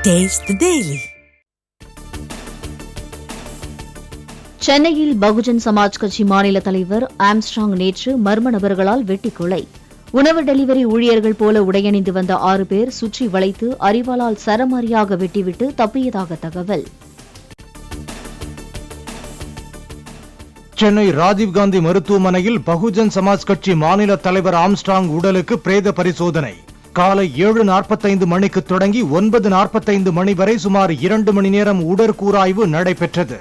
Taste the Daily. சென்னையில் பகுஜன் சமாஜ் கட்சி மாநில தலைவர் ஆம்ஸ்ட்ராங் நேற்று மர்ம நபர்களால் வெட்டி கொலை. உணவு டெலிவரி ஊழியர்கள் போல உடையணிந்து வந்த 6 பேர் சுற்றி வளைத்து அரிவாளால் சரமாரியாக வெட்டிவிட்டு தப்பியதாக தகவல். சென்னை ராஜீவ்காந்தி மருத்துவமனையில் பகுஜன் சமாஜ் கட்சி மாநில தலைவர் ஆம்ஸ்ட்ராங் உடலுக்கு பிரேத பரிசோதனை. காலை 7:45 மணிக்கு தொடங்கி 9:45 மணி வரை சுமார் 2 மணி நேரம் உடற்கூறாய்வு நடைபெற்றது.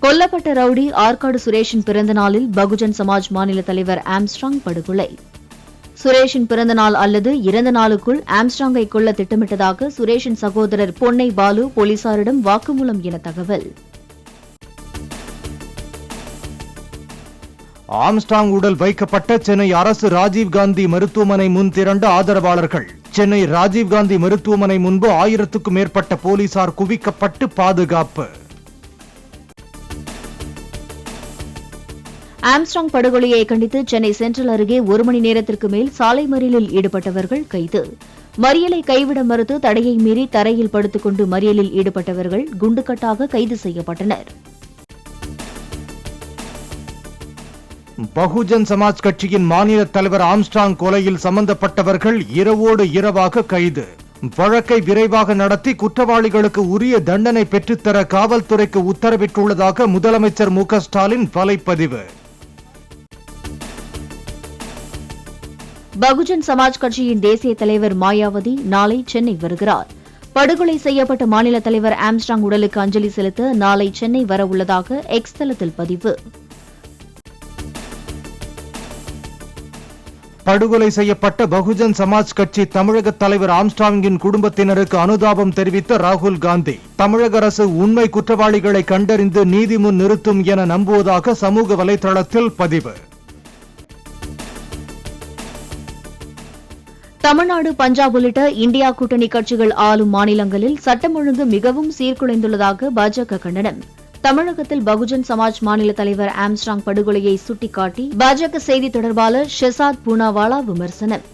கொல்லப்பட்ட ரவுடி ஆற்காடு சுரேஷின் பிறந்த நாளில் பகுஜன் சமாஜ் மாநில தலைவர் ஆம்ஸ்ட்ராங் படுகொலை. சுரேஷின் பிறந்த நாள் அல்லது இறந்த நாளுக்குள் ஆம்ஸ்ட்ராங்கை கொல்ல திட்டமிட்டதாக சுரேஷின் சகோதரர் பொன்னை பாலு போலீசாரிடம் வாக்குமூலம் என தகவல். ஆம்ஸ்ட்ராங் உடல் வைக்கப்பட்ட சென்னை அரசு ராஜீவ்காந்தி மருத்துவமனை முன் திரண்ட ஆதரவாளர்கள். சென்னை ராஜீவ்காந்தி மருத்துவமனை முன்பு 1000க்கும் மேற்பட்ட போலீசார் குவிக்கப்பட்டு பாதுகாப்பு. ஆம்ஸ்ட்ராங் படுகொலையை கண்டித்து சென்னை சென்ட்ரல் அருகே 1 மணி நேரத்திற்கு மேல் சாலை மறியலில் ஈடுபட்டவர்கள் கைது. மறியலை கைவிட மறுத்து தடையை மீறி தரையில் படுத்துக் கொண்டு மறியலில் ஈடுபட்டவர்கள் குண்டுக்கட்டாக கைது செய்யப்பட்டனர். பகுஜன் சமாஜ் கட்சியின் மாநில தலைவர் ஆம்ஸ்ட்ராங் கொலையில் சம்பந்தப்பட்டவர்கள் இரவோடு இரவாக கைது. வழக்கை விரைவாக நடத்தி குற்றவாளிகளுக்கு உரிய தண்டனை பெற்றுத்தர காவல்துறைக்கு உத்தரவிட்டுள்ளதாக முதலமைச்சர் மு.க. ஸ்டாலின் வலைப்பதிவு. பகுஜன் சமாஜ் கட்சியின் தேசிய தலைவர் மாயாவதி நாளை சென்னை வருகிறார். படுகொலை செய்யப்பட்ட மாநில தலைவர் ஆம்ஸ்ட்ராங் உடலுக்கு அஞ்சலி செலுத்த நாளை சென்னை வரவுள்ளதாக எக்ஸ் தளத்தில் பதிவு. படுகொலை செய்யப்பட்ட பகுஜன் சமாஜ் கட்சி தமிழக தலைவர் ஆம்ஸ்ட்ராங்கின் குடும்பத்தினருக்கு அனுதாபம் தெரிவித்த ராகுல் காந்தி, தமிழக அரசு உண்மை குற்றவாளிகளை கண்டறிந்து நீதி முன் நிறுத்தும் என நம்புவதாக சமூக வலைதளத்தில் பதிவு. தமிழ்நாடு, பஞ்சாப் உள்ளிட்ட இந்தியா கூட்டணி கட்சிகள் ஆளும் மாநிலங்களில் சட்டம் ஒழுங்கு மிகவும் சீர்குலைந்துள்ளதாக பாஜக கண்டனம். தமிழகத்தில் பகுஜன் சமாஜ் மாநில தலைவர் ஆம்ஸ்ட்ராங் படுகொலையை சுட்டிக்காட்டி பாஜக செய்தி தொடர்பாளர் ஷெசாத் பூனாவாலா விமர்சனம்.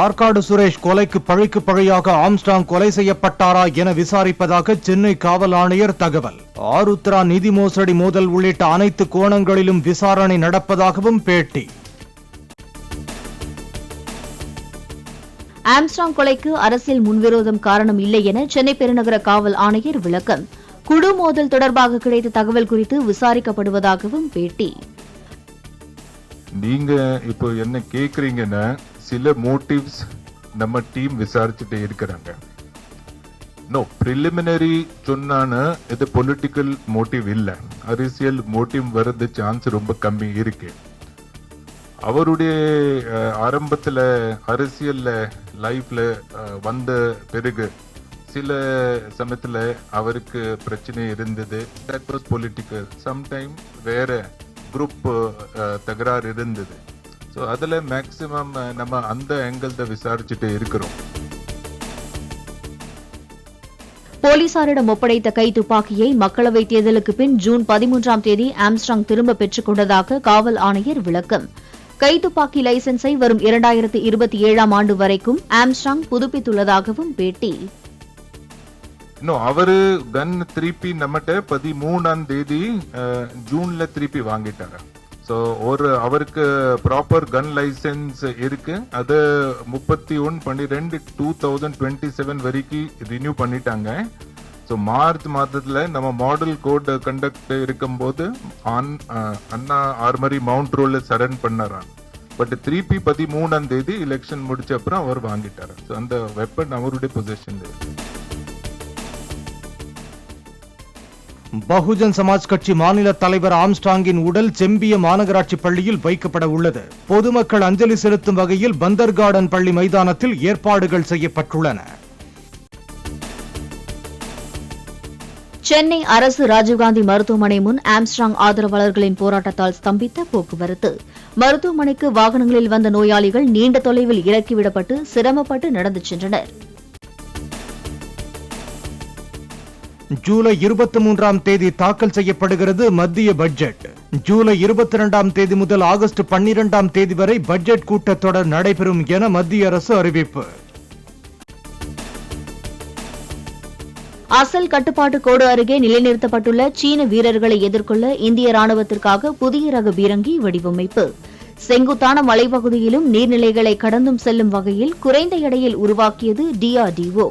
ஆற்காடு சுரேஷ் கொலைக்கு பழிக்கு பழியாக ஆம்ஸ்ட்ராங் கொலை செய்யப்பட்டாரா என விசாரிப்பதாக சென்னை காவல் ஆணையர் தகவல். ஆருத்ரா நிதி மோசடி மோதல் உள்ளிட்ட அனைத்து கோணங்களிலும் விசாரணை நடப்பதாகவும் பேட்டி. ஆம்ஸ்ட்ராங் கொலைக்கு அரசியல் முன்விரோதம் காரணம் இல்லை என சென்னை பெருநகர காவல் ஆணையர் விளக்கம். குழு மோதல் தொடர்பாக கிடைத்த தகவல் குறித்து விசாரிக்கப்படுவதாகவும் பேட்டி. நீங்க இப்போ என்ன கேக்குறீங்கன்னா, சில மோட்டிவ்ஸ் நம்ம டீம் விசாரிச்சுட்டே இருக்கிறாங்க. பிரிலிமினரி சொன்னான இது பொலிட்டிக்கல் மோட்டிவ் இல்ல, அரசியல் மோட்டிவ் வர்றது சான்ஸ் ரொம்ப கம்மி இருக்கு. அவருடைய ஆரம்பத்துல அரசியல் லைஃப்ல வந்த பிறகு சில சமயத்துல அவருக்கு பிரச்சனை இருந்தது. That was political. சம்டைம் வேற குரூப் தகராறு இருந்தது. ஸோ அதில் மேக்சிமம் நம்ம அந்த ஆங்கிள் தான் விசாரிச்சுட்டு இருக்கிறோம். போலீசாரிடம் ஒப்படைத்த கை துப்பாக்கியை மக்களவைத் தேர்தலுக்கு பின் ஜூன் 13ஆம் தேதி ஆம்ஸ்ட்ராங் திரும்ப பெற்றுக் கொண்டதாக காவல் ஆணையர் விளக்கம். கைத்துப்பாக்கி லைசன்ஸை வரும் 2027ஆம் ஆண்டு வரைக்கும் ஆம்ஸ்ட்ராங் புதுப்பித்துள்ளதாகவும் பேட்டி. அவரு கன் திருப்பி நம்மகிட்ட 13ஆம் தேதி ஜூன்ல திருப்பி வாங்கிட்டாரு. ஸோ அவருக்கு ப்ராப்பர் கன் லைசன்ஸ் இருக்கு. அது 31/12/2027 வரைக்கும் ரினியூ பண்ணிட்டாங்க. ஸோ மார்ச் மாதத்துல நம்ம மாடல் கோட் கண்டக்ட் இருக்கும்போது அண்ணா ஆர்மரி மவுண்ட் ரோல சரண் பண்ணாரான். பட் திருப்பி 13ஆம் தேதி எலெக்ஷன் முடிச்ச அப்புறம் அவர் வாங்கிட்டாரு. ஸோ அந்த வெப்பன் அவருடைய பொசிஷன்ல இருக்கு. பகுஜன் சமாஜ் கட்சி மாநில தலைவர் ஆம்ஸ்ட்ராங்கின் உடல் செம்பிய மாநகராட்சி பள்ளியில் வைக்கப்பட உள்ளது. பொதுமக்கள் அஞ்சலி செலுத்தும் வகையில் பந்தர் கார்டன் பள்ளி மைதானத்தில் ஏற்பாடுகள் செய்யப்பட்டுள்ளன. சென்னை அரசு ராஜீவ்காந்தி மருத்துவமனை முன் ஆம்ஸ்ட்ராங் ஆதரவாளர்களின் போராட்டத்தால் ஸ்தம்பித்த போக்குவரத்து. மருத்துவமனைக்கு வாகனங்களில் வந்த நோயாளிகள் நீண்ட தொலைவில் இறக்கிவிடப்பட்டு சிரமப்பட்டு நடந்து சென்றனர். ஜூலை 23ஆம் தேதி தாக்கல் செய்யப்படுகிறது மத்திய பட்ஜெட். ஜூலை 22ஆம் தேதி முதல் ஆகஸ்ட் 12ஆம் தேதி வரை பட்ஜெட் கூட்டத்தொடர் நடைபெறும் என மத்திய அரசு அறிவிப்பு. அசல் கட்டுப்பாட்டு கோடு அருகே நிலைநிறுத்தப்பட்டுள்ள சீன வீரர்களை எதிர்கொள்ள இந்திய ராணுவத்திற்காக புதிய ரக பீரங்கி வடிவமைப்பு. செங்குத்தான மலைப்பகுதியிலும் நீர்நிலைகளை கடந்தும் செல்லும் வகையில் குறைந்த எடையில் உருவாக்கியது DRDO.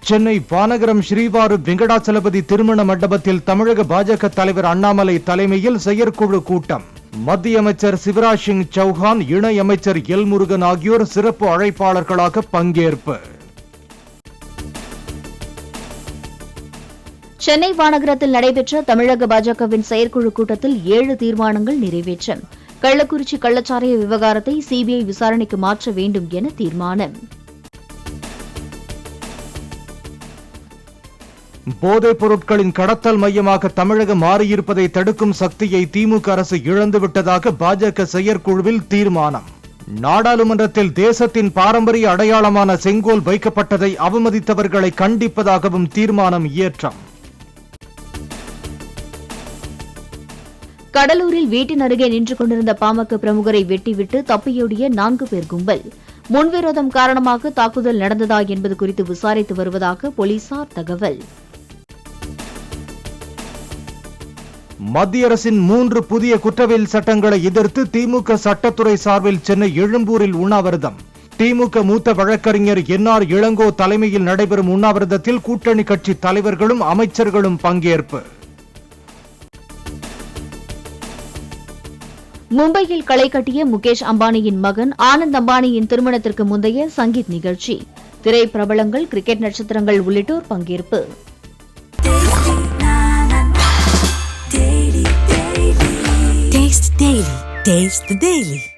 சென்னை வானகரம் ஸ்ரீவாரு வெங்கடாச்சலபதி திருமண மண்டபத்தில் தமிழக பாஜக தலைவர் அண்ணாமலை தலைமையில் செயற்குழு கூட்டம். மத்திய அமைச்சர் சிவராஜ் சிங் சௌஹான், இணை அமைச்சர் எல் முருகன் ஆகியோர் சிறப்பு அழைப்பாளர்களாக பங்கேற்பு. சென்னை வானகரத்தில் நடைபெற்ற தமிழக பாஜகவின் செயற்குழு கூட்டத்தில் 7 தீர்மானங்கள் நிறைவேற்றம். கள்ளக்குறிச்சி கள்ளச்சாராய விவகாரத்தை CBI விசாரணைக்கு மாற்ற வேண்டும் என தீர்மானம். போதைப் பொருட்களின் கடத்தல் மையமாக தமிழகம் மாறியிருப்பதை தடுக்கும் சக்தியை திமுக அரசு இழந்துவிட்டதாக பாஜக செயற்குழுவில் தீர்மானம். நாடாளுமன்றத்தில் தேசத்தின் பாரம்பரிய அடையாளமான செங்கோல் வைக்கப்பட்டதை அவமதித்தவர்களை கண்டிப்பதாகவும் தீர்மானம் இயற்றம். கடலூரில் வீட்டின் அருகே நின்று கொண்டிருந்த பாமக பிரமுகரை வெட்டிவிட்டு தப்பியோடிய 4 பேர் கும்பல். முன்விரோதம் காரணமாக தாக்குதல் நடந்ததா என்பது குறித்து விசாரித்து வருவதாக போலீசார் தகவல். மத்திய அரசின் 3 புதிய குற்றவியல் சட்டங்களை எதிர்த்து திமுக சட்டத்துறை சார்பில் சென்னை எழும்பூரில் உண்ணாவிரதம். திமுக மூத்த வழக்கறிஞர் NR இளங்கோ தலைமையில் நடைபெறும் உண்ணாவிரதத்தில் கூட்டணி கட்சி தலைவர்களும் அமைச்சர்களும் பங்கேற்பு. மும்பையில் களை கட்டிய முகேஷ் அம்பானியின் மகன் ஆனந்த் அம்பானியின் திருமணத்திற்கு முந்தைய சங்கீத் நிகழ்ச்சி. திரை பிரபலங்கள், கிரிக்கெட் நட்சத்திரங்கள் உள்ளிட்டோர் பங்கேற்பு. Taste the Daily.